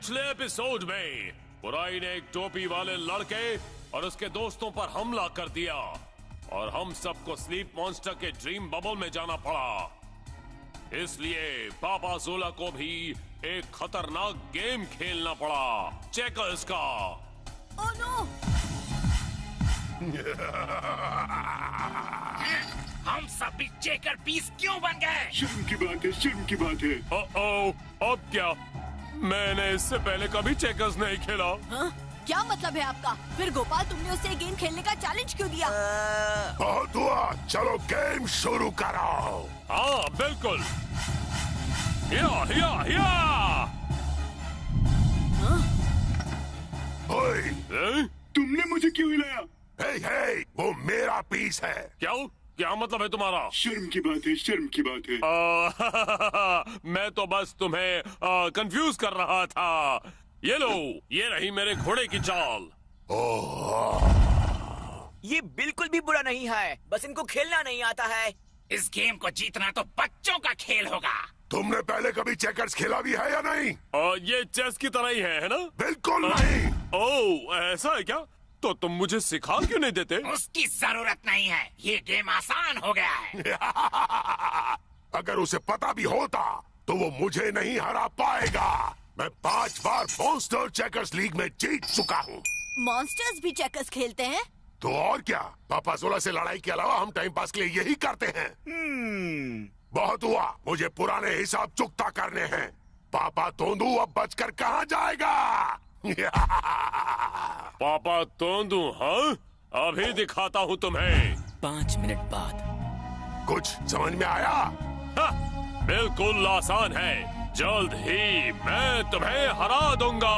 पिछले एपिसोड में बुराई ने एक टोपी वाले लड़के और उसके दोस्तों पर हमला कर दिया और हम सबको स्लीप मॉन्स्टर के ड्रीम बबल में जाना पड़ा। इसलिए पापा जोला को भी एक खतरनाक गेम खेलना पड़ा, चेकर्स का। Oh no! हम सब भी चेकर पीस क्यों बन गए? शर्म की बात है, शर्म की बात है। अब क्या? मैंने इससे पहले कभी चेकर्स नहीं खेला। हाँ? क्या मतलब है आपका? फिर गोपाल, तुमने उसे गेम खेलने का चैलेंज क्यों दिया? बहुत हुआ, चलो गेम शुरू करो। हाँ बिल्कुल। या। ओए, तुमने मुझे क्यों हिलाया? हे, वो मेरा पीस है। क्या मतलब है तुम्हारा? शर्म की बात है, शर्म की बात है। मैं तो बस तुम्हें कंफ्यूज कर रहा था। ये लो, ये रही मेरे घोड़े की चाल। ये बिल्कुल भी बुरा नहीं है, बस इनको खेलना नहीं आता है। इस गेम को जीतना तो बच्चों का खेल होगा। तुमने पहले कभी चेकर्स खेला भी है या नहीं? ये चेस की तरह ही है ना? बिल्कुल नहीं। ओह, ऐसा है क्या? तो तुम मुझे सिखा क्यों नहीं देते? उसकी जरूरत नहीं है, ये गेम आसान हो गया है। अगर उसे पता भी होता तो वो मुझे नहीं हरा पाएगा। मैं 5 बार मॉन्स्टर चेकर्स लीग में जीत चुका हूँ। मॉन्स्टर्स भी चेकर्स खेलते हैं? तो और क्या, पापा जोला से लड़ाई के अलावा हम टाइम पास के लिए यही करते हैं। बहुत हुआ, मुझे पुराने हिसाब चुकता करने हैं। पापा तोंदू अब बचकर कहाँ जाएगा? पापा तोंदू? हाँ, अभी दिखाता हूँ तुम्हें। 5 मिनट बाद। कुछ समझ में आया? हाँ, बिल्कुल आसान है। जल्द ही मैं तुम्हें हरा दूंगा।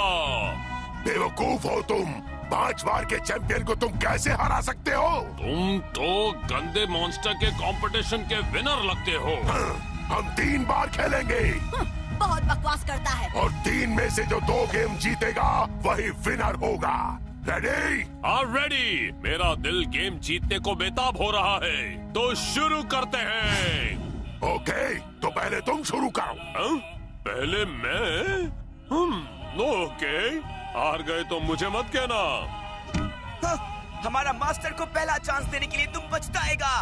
बेवकूफ हो तुम। 5 बार के चैंपियन को तुम कैसे हरा सकते हो? तुम तो गंदे मॉन्स्टर के कंपटीशन के विनर लगते हो। हम 3 बार खेलेंगे। बहुत बकवास करता है। और 3 में से जो 2 गेम जीतेगा वही विनर होगा। रेडी? रेडी। मेरा दिल गेम जीतने को बेताब हो रहा है, तो शुरू करते हैं। ओके, तो पहले तुम शुरू करो। हाँ? पहले मैं? ओके। हार गए तो मुझे मत कहना। हाँ, हमारा मास्टर को पहला चांस देने के लिए तुम पछताएगा।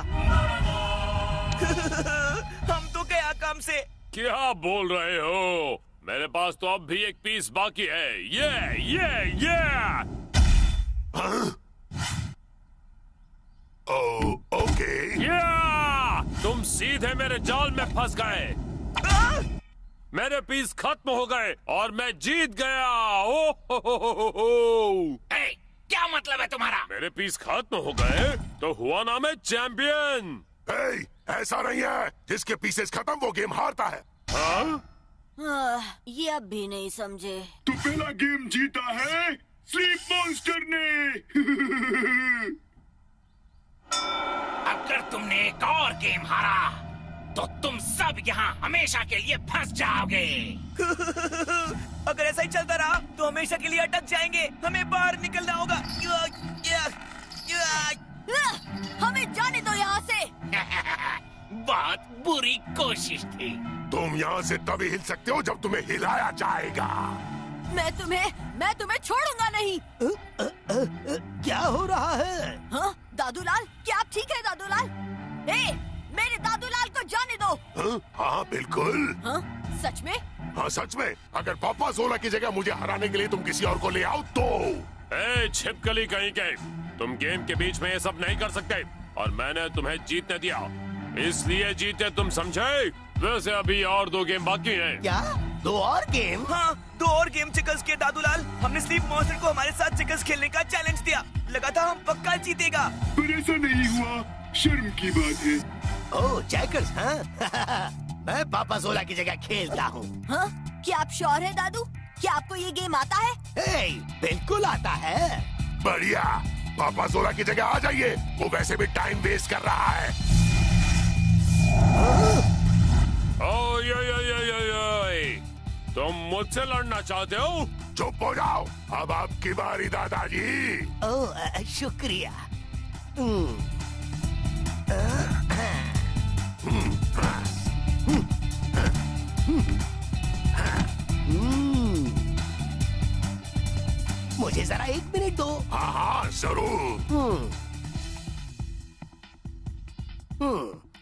हम तो गया काम से। क्या बोल रहे हो? मेरे पास तो अब भी एक पीस बाकी है। ये। ओके। तुम सीधे मेरे जाल में फंस गए। मेरे पीस खत्म हो गए और मैं जीत गया। ए, क्या मतलब है तुम्हारा? मेरे पीस खत्म हो गए तो हुआ ना मैं चैंपियन। ऐसा नहीं है, जिसके पीसेस खत्म वो गेम हारता है। ये अब भी नहीं समझे। तो पहला गेम जीता है स्लीप मॉन्स्टर ने। अगर तुमने एक और गेम हारा तो तुम सब यहाँ हमेशा के लिए फंस जाओगे। अगर ऐसा ही चलता रहा तो हमेशा के लिए अटक जाएंगे। हमें बाहर निकलना होगा। हमें जाने दो यहाँ से। बहुत बुरी कोशिश थी। तुम यहाँ से तभी हिल सकते हो जब तुम्हें हिलाया जाएगा। मैं तुम्हें छोड़ूंगा नहीं। क्या हो रहा है? हाँ? दादूलाल, क्या आप ठीक है दादूलाल? मेरे दादूलाल को जाने दो। हाँ बिल्कुल। हाँ? सच में? हाँ सच में। अगर पापा जोला की जगह मुझे हराने के लिए तुम किसी और को ले आओ तो। छिपकली कहीं के, तुम गेम के बीच में ये सब नहीं कर सकते और मैंने तुम्हें जीतने दिया, इसलिए जीते, तुम समझे? वैसे अभी और 2 गेम बाकी हैं। क्या? 2 और गेम? हाँ, 2 और गेम चेकर्स के दादूलाल। हमने स्लीप मॉन्स्टर को हमारे साथ चेकर्स खेलने का चैलेंज दिया। लगा था हम पक्का जीतेगा। पर ऐसा नहीं हुआ, शर्म की बात है। ओह चेकर्स, हाँ? मैं पापा जोला की जगह खेलता हूँ। हाँ? क्या आप श्योर है दादू? क्या आपको ये गेम आता है? बिल्कुल आता है। बढ़िया, पापा जोला की जगह आ जाइए, वो वैसे भी टाइम वेस्ट कर रहा है। तुम मुझसे लड़ना चाहते हो? चुप हो जाओ, अब आपकी बारी दादाजी। ओह शुक्रिया। मुझे जरा 1 मिनट दो। हाँ हाँ जरूर।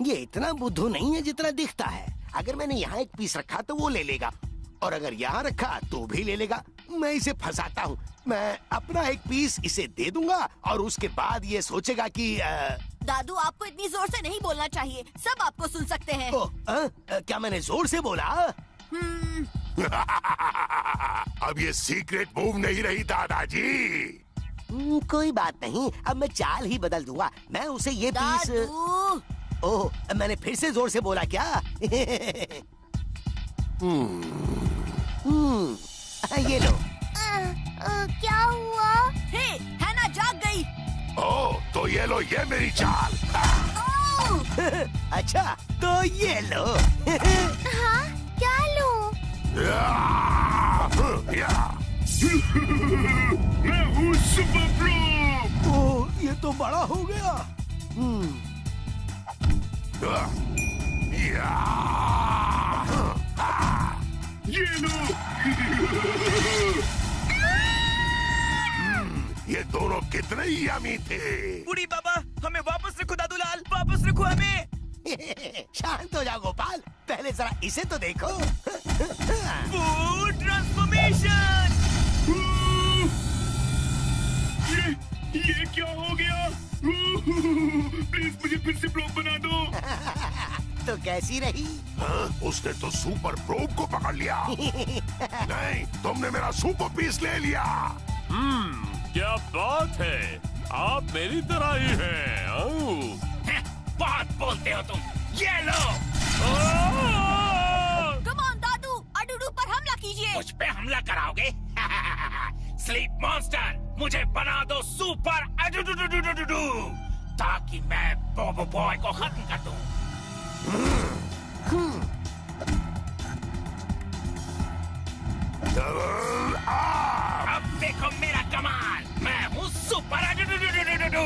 ये इतना बुद्धू नहीं है जितना दिखता है। अगर मैंने यहाँ एक पीस रखा तो वो ले लेगा, और अगर यहाँ रखा तो भी ले लेगा। मैं इसे फंसाता हूँ। मैं अपना एक पीस इसे दे दूंगा और उसके बाद ये सोचेगा कि दादू आपको इतनी जोर से नहीं बोलना चाहिए, सब आपको सुन सकते हैं। क्या मैंने जोर से बोला? अब ये सीक्रेट मूव नहीं रही दादाजी। कोई बात नहीं, अब मैं चाल ही बदल दूंगा। मैं उसे ये पीस। दादू ओह, मैंने फिर से जोर से बोला क्या? ये लो। क्या हुआ? हे, हैना जाग गई। ओह, तो ये लो, ये मेरी चाल। अच्छा, तो ये लो। हाँ, क्या लो? मैं हूँ सुपर प्रो। ओह, ये तो बड़ा हो गया। ये लो। ये दोनों कितने यमी थे। बूढ़ी बाबा, हमें वापस रखो दादूलाल, वापस रखो हमें। शांत हो जाओ गोपाल, पहले जरा इसे तो देखो। Food transformation. ये क्या हो गया? प्लीज मुझे फिर से प्रो बना दो। तो कैसी रही? हाँ, उसने तो सुपर प्रोब को पकड़ लिया। नहीं, तुमने मेरा सुपर पीस ले लिया। क्या बात है, आप मेरी तरह ही हैं। बहुत बोलते हो तुम। ये लो। कम ऑन दादू, अडुडू पर हमला कीजिए। मुझ पे हमला कराओगे? स्लीप मॉन्स्टर, मुझे बना दो सुपर अडुडुडुडुडुडु, ताकि मैं बोबो बॉय को खत्म कर दूं। अब देखो मेरा कमाल। मैं हूँ सुपर अडुडुडुडुडु।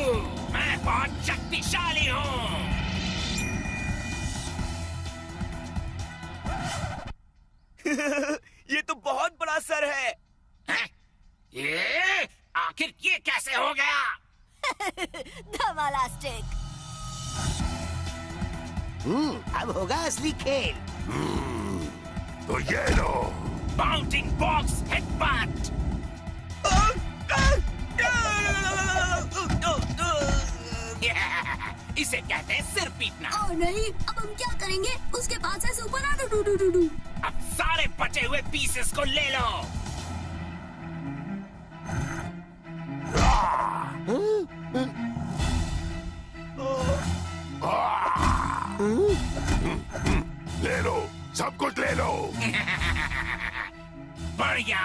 मैं बहुत शक्तिशाली हूँ। ये तो बहुत बड़ा सर है। ये आखिर ये कैसे हो गया? धमालास्टिक। अब होगा असली खेल। तो ये लो। बाउंटिंग बॉक्स हेडबट। इसे कहते हैं सिर पीटना। ओ नहीं, अब हम क्या करेंगे? उसके पास है सुपर अडुडुडुडु। अब सारे बचे हुए पीसेस को ले लो। ले लो, सब कुछ ले लो। बढ़िया,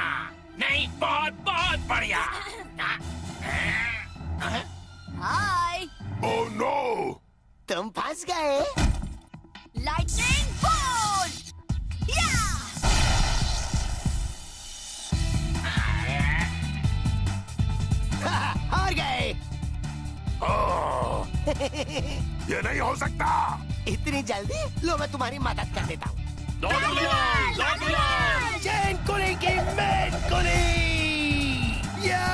नहीं बहुत बहुत बढ़िया। हाय, ओह नो, तुम फंस गए। Lightning bolt. या! हार गए। ये नहीं हो सकता। इतनी जल्दी? लो, मैं तुम्हारी मदद कर देता हूँ। दादूलाल, दादूलाल। चैन कुली की मैन कुली। या!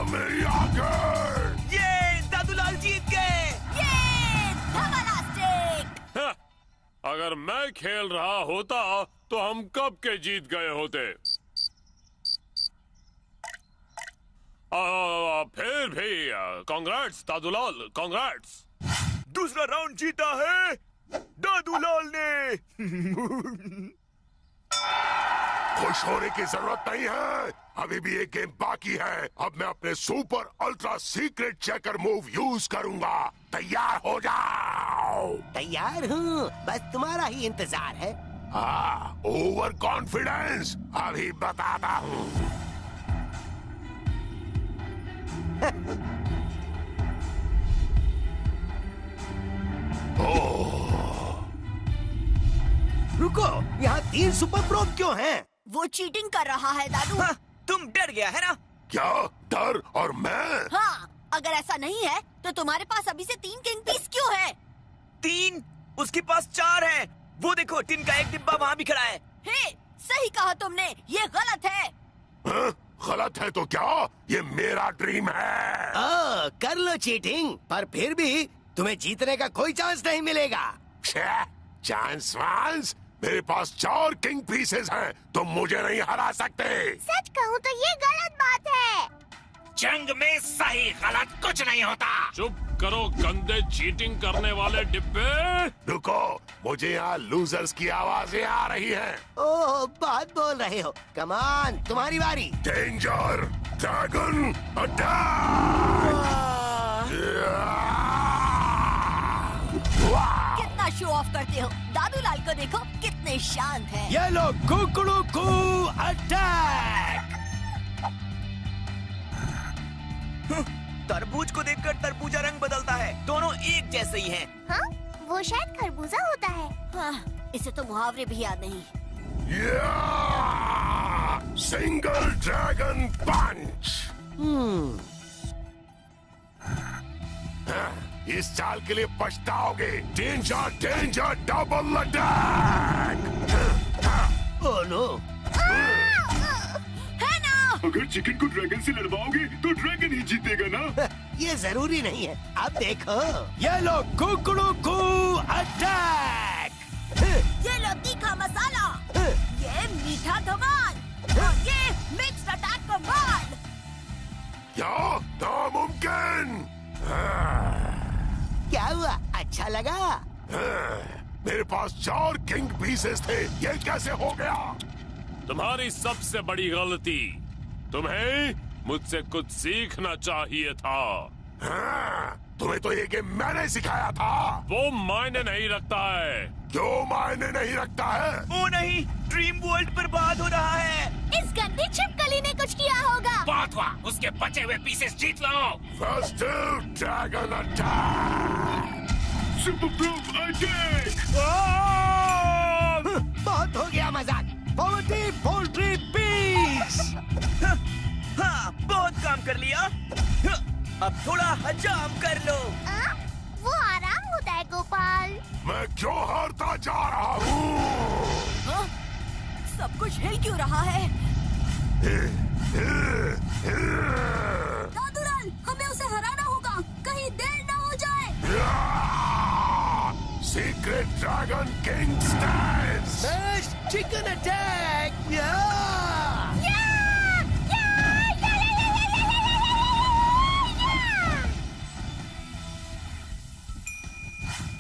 मेरी आंखें। ये दादूलाल जीत गए। ये धमालास्टिक। अगर मैं खेल रहा होता तो हम कब के जीत गए होते। फिर भी कांग्रेट्स दादूलाल, कांग्रेट्स। दूसरा राउंड जीता है दादूलाल ने। खुश होने की जरूरत नहीं है, अभी भी एक गेम बाकी है। अब मैं अपने super ultra secret checker move use करूंगा। तैयार हो जाओ। तैयार हूँ, बस तुम्हारा ही इंतजार है। हाँ, ओवर कॉन्फिडेंस, अभी बताता हूँ। रुको, यहाँ 3 सुपर प्रोब क्यों हैं? वो चीटिंग कर रहा है दादू। हाँ, तुम डर गया है ना? क्या डर? और मैं? हाँ, अगर ऐसा नहीं है तो तुम्हारे पास अभी से 3 किंग पीस क्यों है? 3? उसके पास 4 है। वो देखो, टिन का एक डिब्बा वहाँ भी खड़ा है। हे, सही कहा तुमने, ये गलत है। हाँ? गलत है तो क्या? ये मेरा ड्रीम है। कर लो चीटिंग, पर फिर भी तुम्हें जीतने का कोई चांस नहीं मिलेगा। चांस वांस? मेरे पास 4 किंग पीसेस हैं, तुम मुझे नहीं हरा सकते। सच कहूँ तो ये गलत बात है। जंग में सही गलत कुछ नहीं होता। चुप करो गंदे चीटिंग करने वाले डिब्बे। रुको, मुझे यहाँ लूजर्स की आवाजें आ रही हैं। ओह, बात बोल रहे हो। कमान, तुम्हारी बारी। Danger dragon attack. कितना शो ऑफ करते हो। दादूलाल को देखो, कितने शांत हैं। ये लो कुकड़ू को अटैक। तरबूज को देखकर तरबूजा रंग बदलता है। दोनों एक जैसे ही हैं। हाँ, वो शायद खरबूजा होता है। हाँ, इसे तो मुहावरे भी याद नहीं। Single dragon punch. इस चाल के लिए पछताओगे। Danger danger double attack. Oh no. है ना? अगर चिकन को ड्रैगन से लड़वाओगे तो ड्रैगन ही जीतेगा ना। ये जरूरी नहीं है। अब देखो, ये लो कुकड़ू को अटैक। ये लो तीखा मसाला, ये मीठा धमाल और ये मिक्स अटैक कमाल। क्या नामुमकिन? क्या हुआ, अच्छा लगा? मेरे पास 4 किंग पीसेस थे, ये कैसे हो गया? तुम्हारी सबसे बड़ी गलती, तुम्हें मुझसे कुछ सीखना चाहिए था। तुम्हें तो ये गेम मैंने सिखाया था। वो मायने नहीं रखता है। क्यों मायने नहीं रखता है? ओ नहीं, ड्रीम वर्ल्ड बर्बाद हो रहा है। इस गंदी छिपकली ने कुछ किया होगा। बहुत हुआ, उसके बचे हुए पीसेस जीत लो। Festive dragon attack. Super proof attack. बहुत हो गया मजाक। Poultry piece. हाँ, बहुत काम कर लिया। अब थोड़ा हजाम कर लो। वो आराम होता है गोपाल। मैं क्यों हारता जा रहा हूँ? हाँ? सब कुछ हिल क्यों रहा है? दादूलाल, हमें उसे हराना होगा, कहीं देर न हो जाए। Secret dragon king stands. Chicken attack.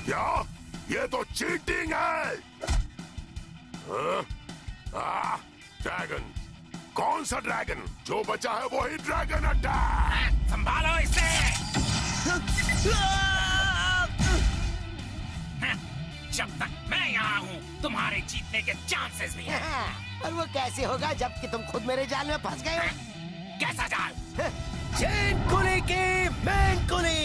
क्या? ये तो चीटिंग है। ड्रैगन, कौन सा ड्रैगन? जो बचा है वही ड्रैगन अटैक। संभालो इसे। जब तक मैं यहाँ हूँ, तुम्हारे जीतने के चांसेस भी हैं। और वो कैसे होगा जबकि तुम खुद मेरे जाल में फंस गए हो? कैसा जाल? चेन कुली की मैन कुली।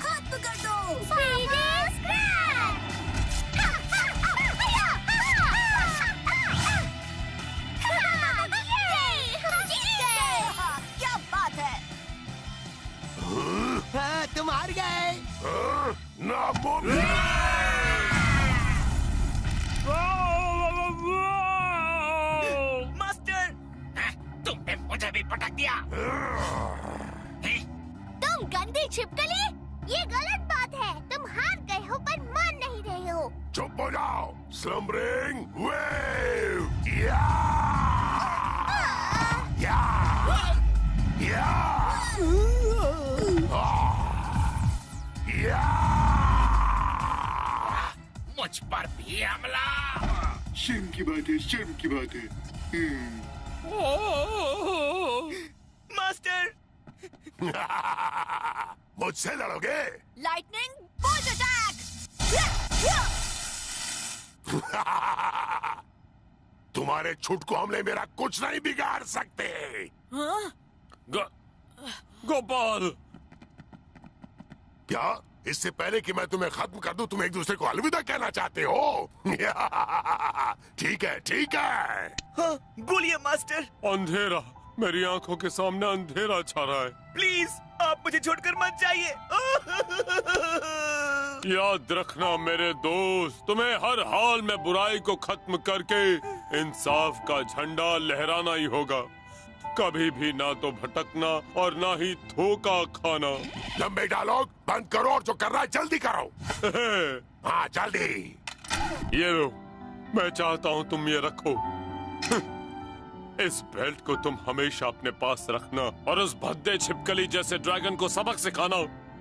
हाथ पकड़ दो। क्या बात है? हाँ, तुम हार गए। नामुमकिन। मास्टर, तुमने मुझे भी पटक दिया। हैं? तुम गंदी छिपकली, ये गलत बात है। तुम हार गए हो पर मान नहीं रहे हो। चुप हो जाओ। Slumbering wave. या मुझ पर भी हमला। शर्म की बात है, शर्म की बात है। मास्टर, मुझसे लड़ोगे? Lightning bolt attack. तुम्हारे छुटको हमले मेरा कुछ नहीं बिगाड़ सकते। हाँ? गोपाल, क्या? इससे पहले कि मैं तुम्हें खत्म कर दूं, तुम एक दूसरे को अलविदा कहना चाहते हो? ठीक है, ठीक है। हाँ, बोलिए मास्टर। अंधेरा मेरी आंखों के सामने अंधेरा छा रहा है। प्लीज आप मुझे छोड़कर मत जाइए। याद रखना मेरे दोस्त, तुम्हें हर हाल में बुराई को खत्म करके इंसाफ का झंडा लहराना ही होगा। कभी भी ना तो भटकना और ना ही धोखा खाना। लंबे डायलॉग बंद करो और जो कर रहा है जल्दी करो। हाँ जल्दी। ये लो, मैं चाहता हूँ तुम ये रखो। इस बेल्ट को तुम हमेशा अपने पास रखना और उस भद्दे छिपकली जैसे ड्रैगन को सबक सिखाना।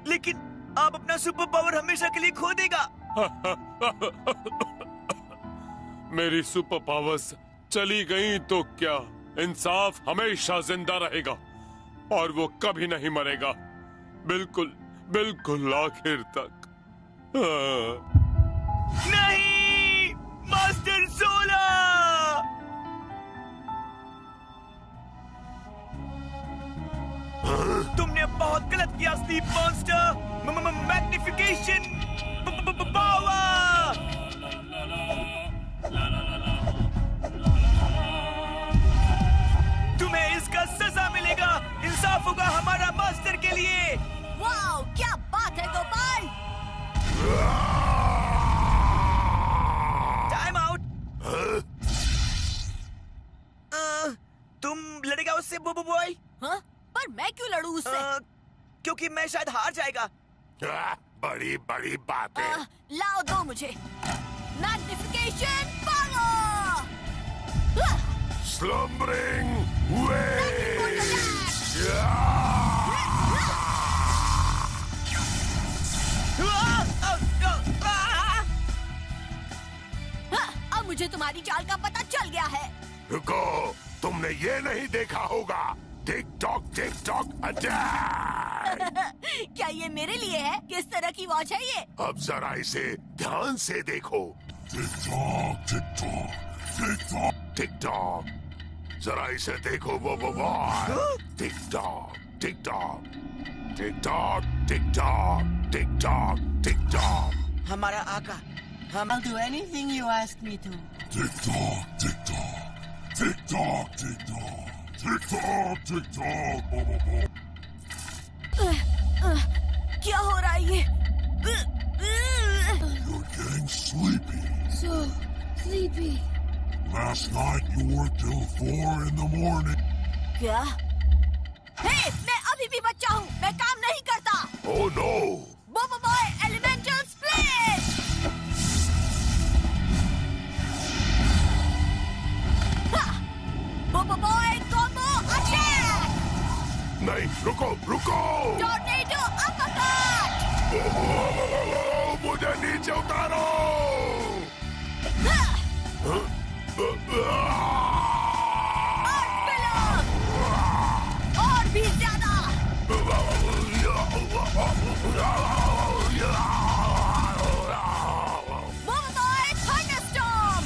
लेकिन आप अपना सुपर पावर हमेशा के लिए खो देगा। मेरी सुपर पावर्स चली गई तो क्या, इंसाफ हमेशा जिंदा रहेगा और वो कभी नहीं मरेगा, बिल्कुल बिल्कुल आखिर तक। नहीं, मास्टर सोला। तुमने बहुत गलत किया स्लीप मॉन्स्टर। Magnification power. तुम्हें इसका सजा मिलेगा। इंसाफ होगा हमारा मास्टर के लिए। वाओ, क्या बात है गोपाल। Time out. तुम लड़ेगा उससे बोबो बॉय? हाँ? पर मैं क्यों लड़ूं उससे? क्योंकि मैं शायद हार जाएगा। बड़ी बड़ी बातें। लाओ दो मुझे मैग्निफिकेशन पावर। Slumbering wave. अब मुझे तुम्हारी चाल का पता चल गया है। रुको, तुमने ये नहीं देखा होगा। Tick tock attack. क्या ये मेरे लिए है? किस तरह की वॉच है ये? अब जरा इसे ध्यान से देखो। Tick tock. जरा इसे देखो वो boy. Tick tock tick tock tick tock tick tock tick tock tick tock. हमारा आका, I'll do anything you ask me to. Tick tock, tick tock, tick tock, tick tock, tick tock, tick tock. क्या हो रहा है ये? You're getting sleepy. So sleepy. Last night you worked till 4 in the morning. क्या? हे, मैं अभी भी बच्चा हूँ। मैं काम नहीं करता। Oh no! बोबो बॉय एलिमेंटल स्प्लिट। बोबो बॉय कॉम्बो अटैक। नहीं, रुको रुको। Tornado uppercut. मुझे नीचे उतारो। और भी ज्यादा। बोबो बॉय थंडरस्टॉर्म।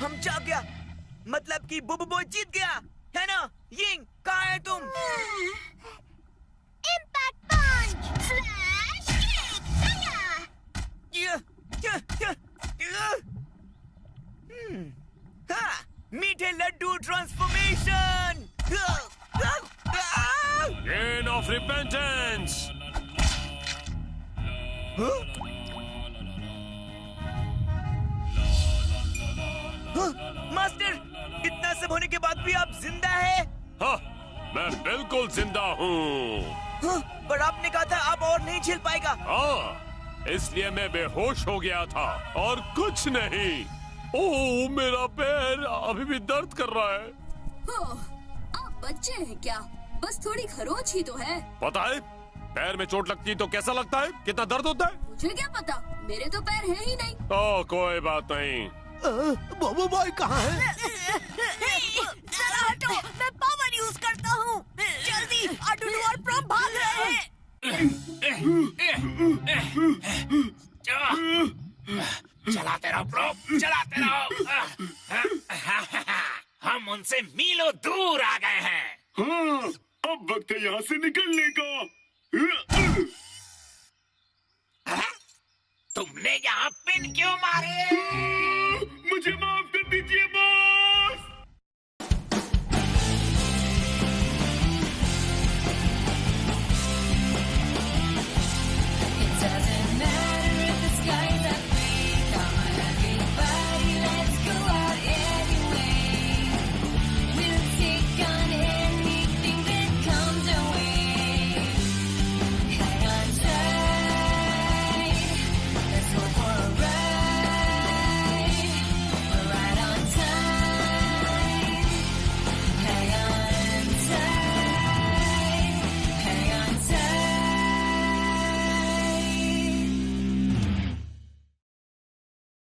हम जा गया। मतलब कि बोबो बॉय जीत गया, है ना? यिंग, कहाँ है तुम? Impact punch. Flash kick. हाँ, मीठे laddu transformation. Gain of repentance. Master, इतना सब होने के बाद भी आप जिंदा है? हाँ, मैं बिल्कुल जिंदा हूँ। पर आपने कहा था आप और नहीं झेल पाएगा। हाँ, इसलिए मैं बेहोश हो गया था और कुछ नहीं। ओह, मेरा पैर अभी भी दर्द कर रहा है। आप बच्चे हैं क्या? बस थोड़ी खरोच ही तो है। पता है, पैर में चोट लगती है तो कैसा लगता है, कितना दर्द होता है? मुझे क्या पता, मेरे तो पैर है ही नहीं। ओह, कोई बात नहीं। बोबो बॉय कहाँ है? जरा हटो, मैं पावर यूज करता हूँ। जल्दी, अडुडू और प्रॉम भाग रहे हैं। चलाते रहो ब्रो, चलाते रहो। हम उनसे मीलों दूर आ गए हैं। हाँ, अब वक्त है यहाँ से निकलने का। तुमने यहाँ पिन क्यों मारे?